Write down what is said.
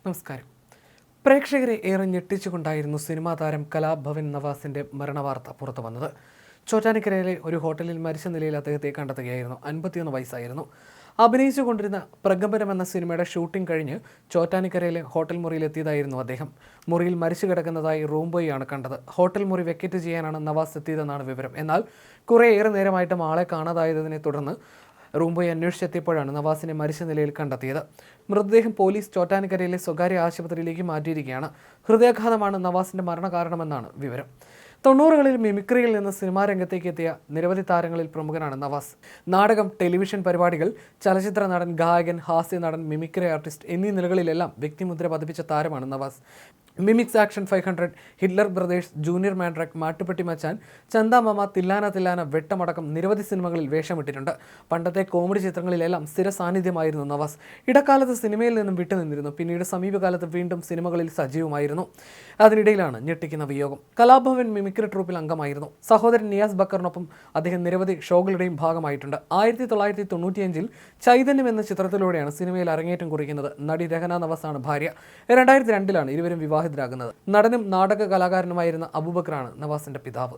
നമസ്കാരം. പ്രേക്ഷകരെ ഏറെ ഞെട്ടിച്ചുകൊണ്ടായിരുന്നു സിനിമാ താരം കലാഭവൻ നവാസിന്റെ മരണവാർത്ത പുറത്തു വന്നത്. ചോറ്റാനിക്കരയിലെ ഒരു ഹോട്ടലിൽ മരിച്ച നിലയിൽ അദ്ദേഹത്തെ കണ്ടെത്തുകയായിരുന്നു. 51 വയസ്സായിരുന്നു. അഭിനയിച്ചുകൊണ്ടിരുന്ന പ്രകമ്പനം എന്ന സിനിമയുടെ ഷൂട്ടിംഗ് കഴിഞ്ഞ് ചോറ്റാനിക്കരയിലെ ഹോട്ടൽ മുറിയിലെത്തിയതായിരുന്നു അദ്ദേഹം. മുറിയിൽ മരിച്ചു കിടക്കുന്നതായി റൂം ബോയിയാണ് കണ്ടത്. ഹോട്ടൽ മുറി വെക്കറ്റ് ചെയ്യാനാണ് നവാസ് എത്തിയതെന്നാണ് വിവരം. എന്നാൽ കുറേയേറെ നേരമായിട്ടും ആളെ കാണാതായതിനെ തുടർന്ന് റൂം ബോയ് അന്വേഷിച്ചെത്തിയപ്പോഴാണ് നവാസിനെ മരിച്ച നിലയിൽ കണ്ടെത്തിയത്. മൃതദേഹം പോലീസ് ചോറ്റാനിക്കരയിലെ സ്വകാര്യ ആശുപത്രിയിലേക്ക് മാറ്റിയിരിക്കുകയാണ്. ഹൃദയാഘാതമാണ് നവാസിന്റെ മരണകാരണമെന്നാണ് വിവരം. 90കളിൽ മിമിക്രിയിൽ നിന്ന് സിനിമാ രംഗത്തേക്ക് എത്തിയ നിരവധി താരങ്ങളിൽ പ്രമുഖനാണ് നവാസ്. നാടകം, ടെലിവിഷൻ പരിപാടികൾ, ചലച്ചിത്ര നടൻ, ഗായകൻ, ഹാസ്യ നടൻ, മിമിക്രി ആർട്ടിസ്റ്റ് എന്നീ നിലകളിലെല്ലാം വ്യക്തിമുദ്ര പതിപ്പിച്ച താരമാണ് Navas. Mimics Action 500, Hitler Brothers, Junior Mandrake, Mattupetti Machan, Chandamama, തില്ലാന തില്ലാന, വെട്ടമടക്കം നിരവധി സിനിമകളിൽ വേഷമിട്ടിട്ടുണ്ട്. പണ്ടത്തെ കോമഡി ചിത്രങ്ങളിലെല്ലാം സ്ഥിര സാന്നിധ്യമായിരുന്നു നവാസ്. ഇടക്കാലത്ത് സിനിമയിൽ നിന്നും വിട്ടുനിന്നിരുന്നു. പിന്നീട് സമീപകാലത്ത് വീണ്ടും സിനിമകളിൽ സജീവമായിരുന്നു. അതിനിടയിലാണ് ഞെട്ടിക്കുന്ന വിയോഗം. കലാഭവൻ മിമിക്രി ട്രൂപ്പിൽ അംഗമായിരുന്നു. സഹോദരൻ നിയാസ് ബക്കറിനൊപ്പം അദ്ദേഹം നിരവധി ഷോകളുടെയും ഭാഗമായിട്ടുണ്ട്. 1995 ചൈതന്യം എന്ന ചിത്രത്തിലൂടെയാണ് സിനിമയിൽ അരങ്ങേറ്റം കുറിക്കുന്നത്. നടി രഹന നവാസാണ് ഭാര്യ. 2002 ഇരുവരും വിവാഹിതരാകുന്നത്. നടനും നാടക കലാകാരനുമായിരുന്ന അബൂബക്കറാണ് നവാസിന്റെ പിതാവ്.